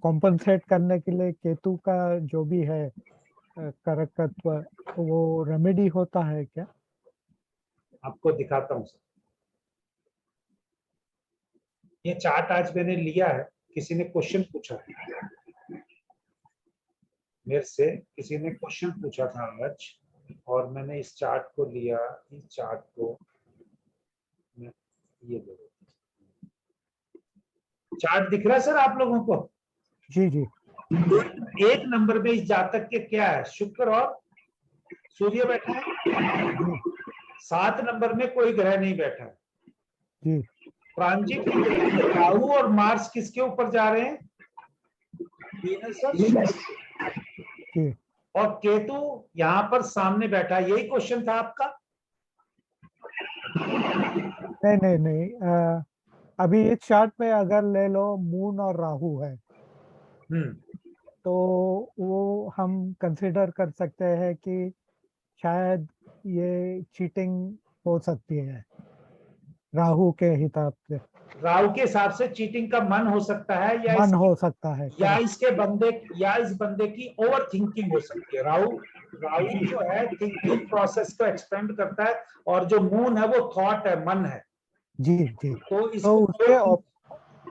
Compensate करने के लिए केतु का जो भी है करकत्व, वो रेमेडी होता है क्या? आपको दिखाता हूँ सर। ये चार्ट आज मैंने लिया है, किसी ने क्वेश्चन पूछा है मेरे से, किसी ने क्वेश्चन पूछा था आज, और मैंने इस चार्ट को लिया। इस चार्ट को मैं, ये देखो चार्ट दिख रहा है सर आप लोगों को? जी जी। एक नंबर में इस जातक के क्या है, शुक्र और सूर्य बैठा है। जी 7 नंबर में कोई ग्रह नहीं बैठा है। जी ट्रांजिट राहु और मार्स किसके ऊपर जा रहे हैं? वीनस और शुक्र। जी। और केतु यहाँ पर सामने बैठा है। यही क्वेश्चन था आपका? नहीं नहीं नहीं, अभी इस चार्ट में अगर ले लो मून और राहु है, हम्म। तो वो हम कंसिडर कर सकते हैं कि शायद ये चीटिंग हो सकती है राहु के हिसाब से। राहु के हिसाब से चीटिंग का मन हो सकता है, मन हो सकता है, या करेक्ट। इसके बंदे, या इस बंदे की ओवर थिंकिंग हो सकती है। राहु राहु जो है थिंकिंग प्रोसेस को एक्सपेंड करता है, और जो मून है वो थॉट है, मन है। जी जी। तो तो इसको उसके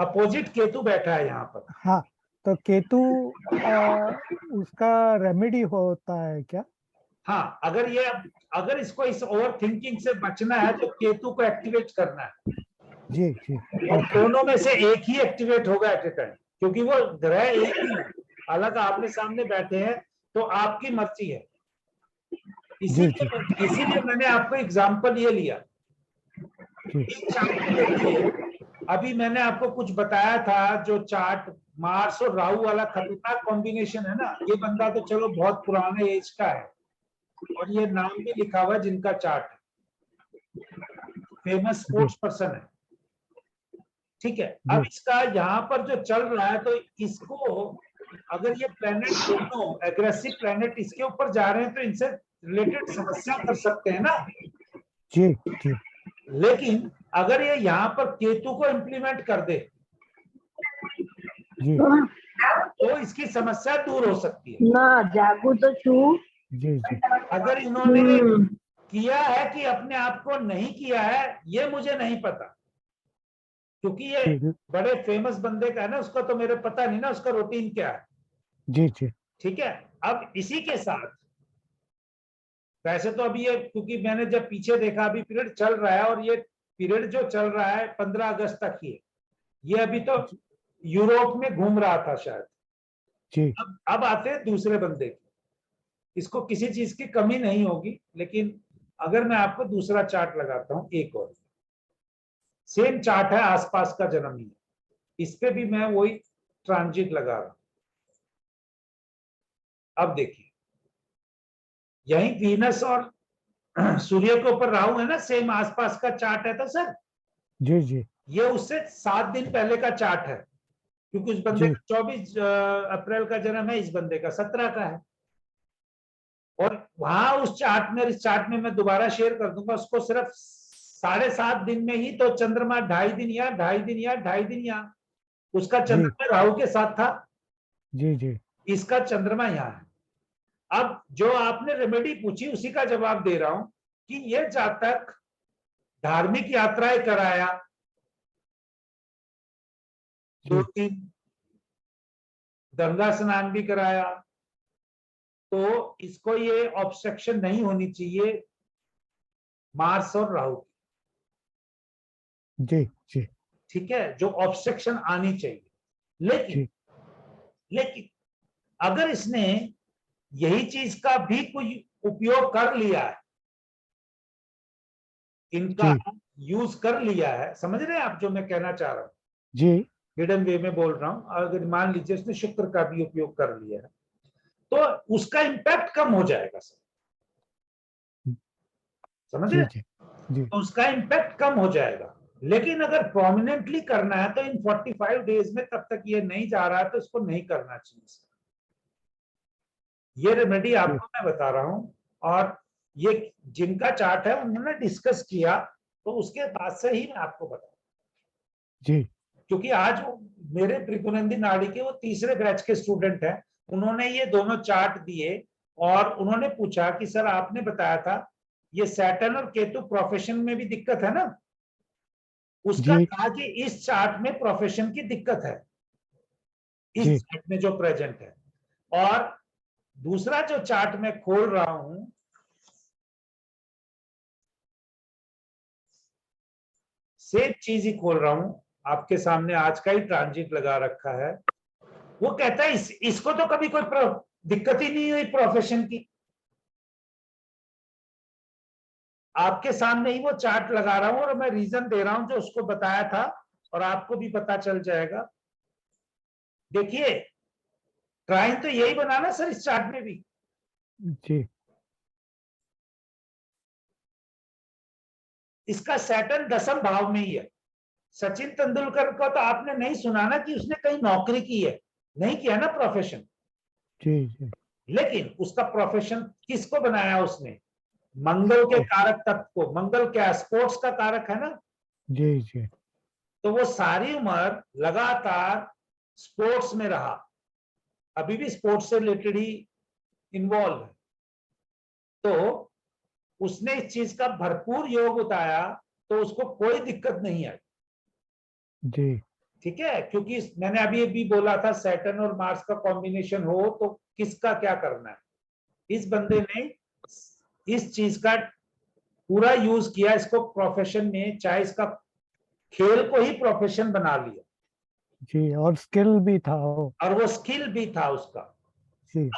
अपोजिट केतु बैठा है यहाँ पर। हाँ, तो केतु उसका रेमेडी होता है क्या? हाँ, अगर इसको इस ओवर थिंकिंग से बचना है तो केतु को एक्टिवेट करना है, जी जी। और ओके। दोनों में से एक ही एक्टिवेट होगा एट ए टाइम, क्योंकि वो ग्रह एक ही है, अलग आमने सामने बैठे हैं, तो आपकी मर्जी है। जी जी इसीलिए मैंने आपको एग्जाम्पल ये लिया। जी अभी मैंने आपको कुछ बताया था, जो चार्ट मार्स और राहु वाला खतरनाक कॉम्बिनेशन है ना, ये बंदा तो चलो बहुत पुराने एज का है, और ये नाम भी लिखा हुआ है जिनका चार्ट है, फेमस जी स्पोर्ट्स पर्सन है। ठीक है, अब जी इसका यहाँ पर जो चल रहा है, तो इसको अगर ये प्लेनेट दोनों एग्रेसिव प्लेनेट इसके ऊपर जा रहे हैं, तो इनसे रिलेटेड समस्या कर सकते हैं ना। जी जी लेकिन अगर ये यहाँ पर केतु को इंप्लीमेंट कर दे, जी तो इसकी समस्या दूर हो सकती है। ना जागू तो छू। जी जी अगर इन्होंने किया है कि अपने आप को नहीं किया है, ये मुझे नहीं पता, क्योंकि ये जी बड़े फेमस बंदे का है ना, उसका तो मेरे पता नहीं ना उसका रूटीन क्या है। जी जी ठीक है, अब इसी के साथ वैसे तो अभी ये, क्योंकि मैंने जब पीछे देखा, अभी पीरियड चल रहा है, और ये पीरियड जो चल रहा है 15 अगस्त तक ही है। ये अभी तो यूरोप में घूम रहा था शायद। जी अब आते हैं दूसरे बंदे की। इसको किसी चीज की कमी नहीं होगी, लेकिन अगर मैं आपको दूसरा चार्ट लगाता हूं, एक और सेम चार्ट है, आसपास का जन्म ही है, इस पे भी मैं वही ट्रांजिट लगा रहा हूं। अब देखिए, यही वीनस और सूर्य के ऊपर राहु है ना, सेम आसपास का चार्ट है। तो सर जी जी ये उससे 7 दिन पहले का चार्ट है, क्योंकि उस बंदे जी का 24 अप्रैल का जन्म है, इस बंदे का 17 का है। और वहां उस चार्ट में, इस चार्ट में मैं दोबारा शेयर कर दूंगा उसको, सिर्फ 7.5 दिन में ही तो चंद्रमा 2.5 दिन या उसका जी चंद्रमा राहु के साथ था, जी जी इसका चंद्रमा यहाँ है। अब जो आपने रेमेडी पूछी उसी का जवाब दे रहा हूं, कि ये जातक धार्मिक यात्राएं कराया, 2-3 गंगा स्नान भी कराया, तो इसको ये ऑब्स्ट्रक्शन नहीं होनी चाहिए मार्स और राहु की। जी जी ठीक है, जो ऑब्स्ट्रक्शन आनी चाहिए। लेकिन जी लेकिन अगर इसने यही चीज का भी कोई उपयोग कर लिया है, इनका जी यूज कर लिया है, समझ रहे हैं आप जो मैं कहना चाह रहा हूं? जी हिडन वे में बोल रहा हूं। अगर मान लीजिए उसने शुक्र का भी उपयोग कर लिया है, तो उसका इंपैक्ट कम हो जाएगा सर, समझ जी रहे? जी जी तो उसका इंपैक्ट कम हो जाएगा। लेकिन अगर प्रोमिनेंटली करना है, तो इन 45 डेज में तब तक ये नहीं जा रहा है, तो इसको नहीं करना चाहिए सर। ये रेमेडी आपको मैं बता रहा हूं, और ये जिनका चार्ट है उन्होंने डिस्कस किया, तो उसके बाद से ही मैं आपको बता। जी क्योंकि आज मेरे त्रिपुरेंद्र नाड़ी के वो तीसरे बैच के स्टूडेंट हैं, उन्होंने ये दोनों चार्ट दिए और उन्होंने पूछा कि सर आपने बताया था ये सैटर्न और केतु प्रोफेशन में भी दिक्कत है ना, उसका जी कहा कि इस चार्ट में प्रोफेशन की दिक्कत है, इस जी चार्ट में जो प्रेजेंट है। और दूसरा जो चार्ट मैं खोल रहा हूं, सेम चीज ही खोल रहा हूं, आपके सामने आज का ही ट्रांजिट लगा रखा है। वो कहता है इसको तो कभी कोई दिक्कत ही नहीं हुई प्रोफेशन की। आपके सामने ही वो चार्ट लगा रहा हूं और मैं रीजन दे रहा हूं जो उसको बताया था, और आपको भी पता चल जाएगा। देखिए ट्राइन तो यही बना ना सर इस चार्ट में भी, जी इसका सैटर्न 10वें भाव में ही है। सचिन तेंदुलकर को तो आपने नहीं सुना ना कि उसने कहीं नौकरी की है, नहीं किया ना प्रोफेशन, जी जी लेकिन उसका प्रोफेशन किसको बनाया उसने, मंगल के कारक तत्व को। मंगल क्या स्पोर्ट्स का कारक है ना, जी जी तो वो सारी उम्र लगातार स्पोर्ट्स में रहा, अभी भी स्पोर्ट्स से रिलेटेड ही इन्वॉल्व है, तो उसने इस चीज का भरपूर योग उठाया, तो उसको कोई दिक्कत नहीं आई। जी ठीक है, क्योंकि मैंने अभी अभी बोला था सैटर्न और मार्स का कॉम्बिनेशन हो तो किसका क्या करना है। इस बंदे ने इस चीज का पूरा यूज किया, इसको प्रोफेशन में, चाहे इसका खेल को ही प्रोफेशन बना लिया, जी और स्किल भी था वो। और वो स्किल भी था उसका। जी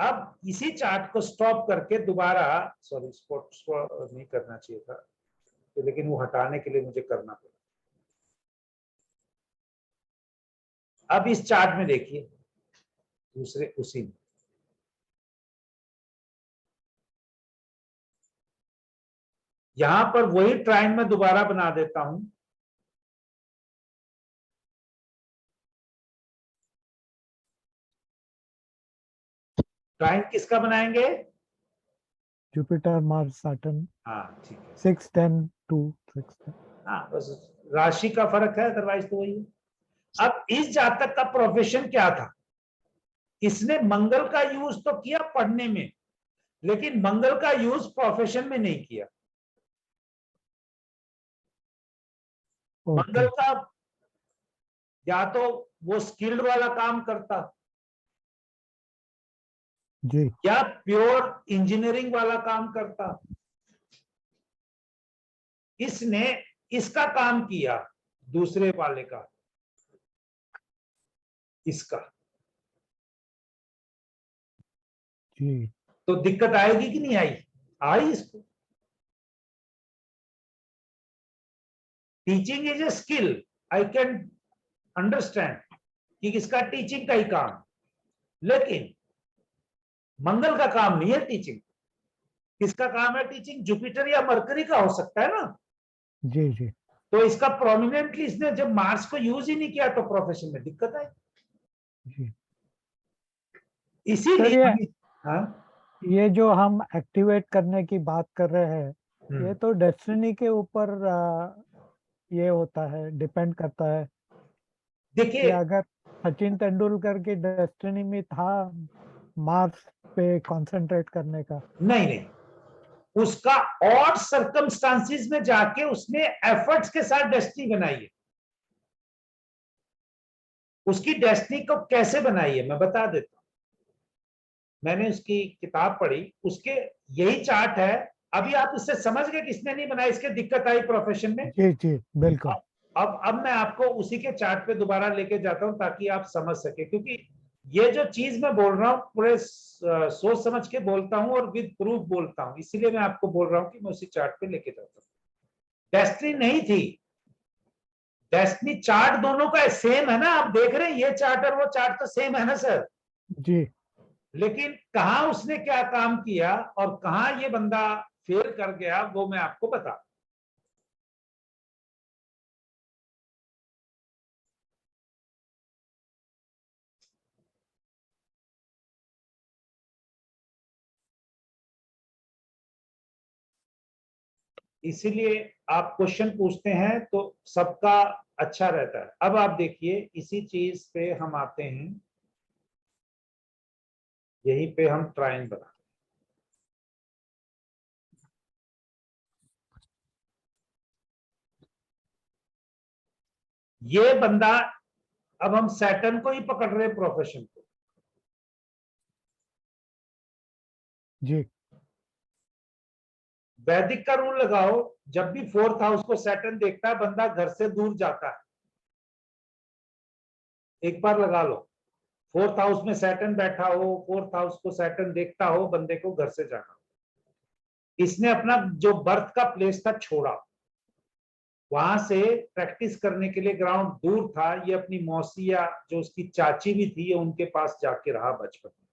अब इसी चार्ट को स्टॉप करके दोबारा, सॉरी स्पॉट नहीं करना चाहिए था, तो लेकिन वो हटाने के लिए मुझे करना पड़ा। अब इस चार्ट में देखिए, दूसरे उसी में यहां पर वही ट्राइन में दोबारा बना देता हूं। ट्राइन किसका बनाएंगे, जुपिटर मार्स सैटर्न हाँ ठीक है, 6-10-2-6। हाँ बस राशि का फर्क है, अदरवाइज तो वही है। अब इस जातक का प्रोफेशन क्या था, इसने मंगल का यूज तो किया पढ़ने में, लेकिन मंगल का यूज प्रोफेशन में नहीं किया। ओके मंगल का या तो वो स्किल्ड वाला काम करता, जी या प्योर इंजीनियरिंग वाला काम करता। इसने इसका काम किया, दूसरे वाले का, इसका, जी तो दिक्कत आएगी कि नहीं आई, आई इसको। Teaching is a skill, I can understand कि इसका टीचिंग का ही काम, लेकिन मंगल का काम नहीं है टीचिंग। किसका काम है टीचिंग, जुपिटर या मरकरी का हो सकता है ना। जी जी तो इसका प्रोमिनेंटली इसने जब मार्स को यूज ही नहीं किया तो प्रोफेशन में दिक्कत आई, जी सर इसीलिए अभी। हाँ ये जो हम एक्टिवेट करने की बात कर रहे हैं, ये तो डेस्टिनी के ऊपर ये होता है, डिपेंड करता है कि देखिए, अगर सचिन तेंदुलकर की डेस्टिनी में था मार्स पे कंसंट्रेट करने का। नहीं नहीं, उसका और सर्कमस्टांसिस में जाके उसने एफर्ट्स के साथ डेस्टिनी बनाई है। उसकी डेस्टिनी को कैसे बनाई है मैं बता देता हूं, मैंने उसकी किताब पढ़ी, उसके यही चार्ट है। अभी आप उससे समझ गए किसने नहीं बनाया, इसके दिक्कत आई प्रोफेशन में। जी जी बिल्कुल। अब मैं आपको उसी के चार्ट पे दोबारा लेके जाता हूं ताकि आप समझ सके, क्योंकि ये जो चीज मैं बोल रहा हूँ पूरे सोच समझ के बोलता हूँ और विद प्रूफ बोलता हूँ, इसीलिए मैं आपको बोल रहा हूँ कि मैं उसी चार्ट पे लेके जाता हूँ। डेस्टिनी नहीं थी, डेस्टिनी चार्ट दोनों का सेम है ना, आप देख रहे हैं ये चार्ट और वो चार्ट तो सेम है ना सर, जी लेकिन कहां उसने क्या काम किया और कहां ये बंदा फेल कर गया वो मैं आपको बता। इसीलिए आप क्वेश्चन पूछते हैं तो सबका अच्छा रहता है। अब आप देखिए इसी चीज पे हम आते हैं, यहीं पे हम ट्राइन बनाते हैं। ये बंदा, अब हम सैटर्न को ही पकड़ रहे प्रोफेशन को। जी वैदिक का रूल लगाओ, जब भी 4th हाउस को सैटर्न देखता है बंदा घर से दूर जाता है। एक बार लगा लो, 4th हाउस में सैटर्न बैठा हो, 4th हाउस को सैटर्न देखता हो, बंदे को घर से जाना। इसने अपना जो बर्थ का प्लेस था छोड़ा, वहां से प्रैक्टिस करने के लिए ग्राउंड दूर था। ये अपनी मौसी या जो उसकी चाची भी थी, ये उनके पास जाके रहा बचपन में।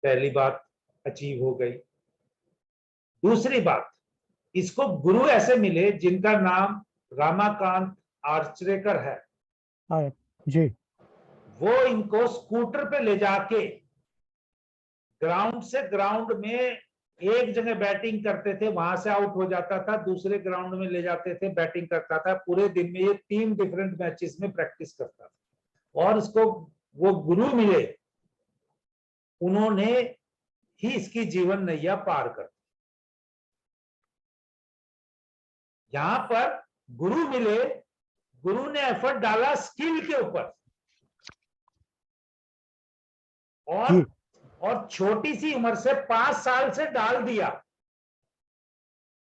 पहली बात अचीव हो गई। दूसरी बात, इसको गुरु ऐसे मिले जिनका नाम रामाकांत आर्चरेकर है। हाँ जी वो इनको स्कूटर पे ले जाके ग्राउंड से ग्राउंड में एक जगह बैटिंग करते थे, वहां से आउट हो जाता था, दूसरे ग्राउंड में ले जाते थे, बैटिंग करता था। पूरे दिन में ये 3 डिफरेंट मैचेस में प्रैक्टिस करता था। और इसको वो गुरु मिले, उन्होंने ही इसकी जीवन नैया पार कर। यहां पर गुरु मिले, गुरु ने एफर्ट डाला स्किल के ऊपर, और छोटी सी उम्र से 5 साल से डाल दिया,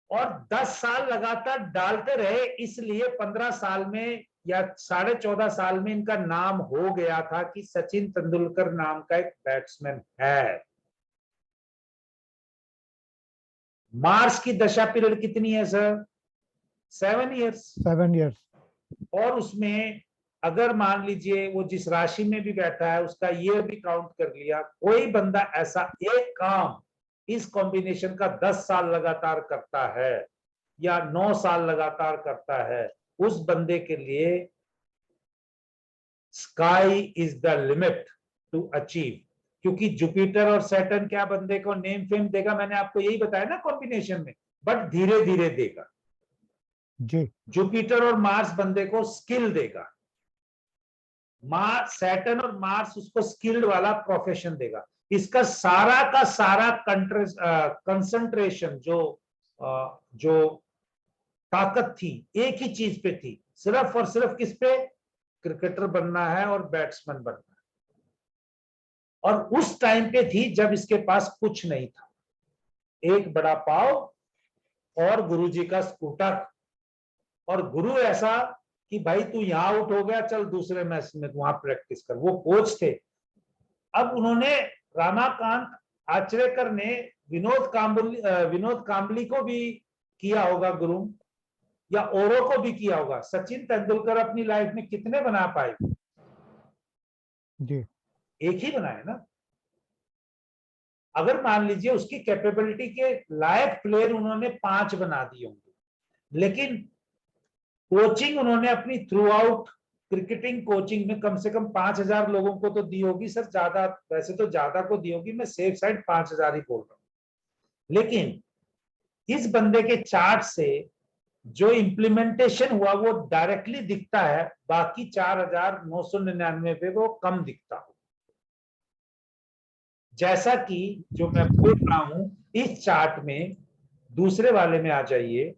और 10 साल लगातार डालते रहे। इसलिए 15 साल में या 14.5 साल में इनका नाम हो गया था कि सचिन तेंदुलकर नाम का एक बैट्समैन है। मार्स की दशा पीरियड कितनी है सर? 7 ईयर्स। 7 ईयर्स। और उसमें अगर मान लीजिए वो जिस राशि में भी बैठा है उसका ईयर भी काउंट कर लिया, कोई बंदा ऐसा एक काम इस कॉम्बिनेशन का 10 साल लगातार करता है या 9 साल लगातार करता है, उस बंदे के लिए sky is the limit to achieve. क्योंकि जुपिटर और सैटर्न क्या बंदे को नेम फेम देगा, मैंने आपको यही बताया ना कॉम्बिनेशन में, बट धीरे धीरे देगा। जी जुपिटर और मार्स बंदे को स्किल देगा, सैटर्न और मार्स उसको स्किल्ड वाला प्रोफेशन देगा। इसका सारा का सारा कंसंट्रेशन जो ताकत थी एक ही चीज पे थी, सिर्फ और सिर्फ किस पे? क्रिकेटर बनना है और बैट्समैन बनना है। और उस टाइम पे थी जब इसके पास कुछ नहीं था, एक बड़ा पाव और गुरुजी का स्कूटर, और गुरु ऐसा कि भाई तू यहां आउट हो गया, चल दूसरे मैच में वहां प्रैक्टिस कर। वो कोच थे। अब उन्होंने, रामाकांत आचरेकर ने विनोद कांबली को भी किया होगा गुरु, या औरों को भी किया होगा। सचिन तेंदुलकर अपनी लाइफ में कितने बना पाए? जी एक ही बनाए ना। अगर मान लीजिए उसकी कैपेबिलिटी के लायक प्लेयर उन्होंने 5 बना दिए होंगे, लेकिन कोचिंग उन्होंने अपनी थ्रू आउट क्रिकेटिंग कोचिंग में कम से कम 5,000 लोगों को तो दी होगी सर। ज्यादा, वैसे तो ज्यादा को दी होगी, मैं सेफ साइड 5,000 ही बोल रहा हूं। लेकिन इस बंदे के चार्ट से जो इंप्लीमेंटेशन हुआ वो डायरेक्टली दिखता है, बाकी 4,999 पे वो कम दिखता हो। जैसा कि जो मैं बोल रहा हूं, इस चार्ट में दूसरे वाले में आ जाइए,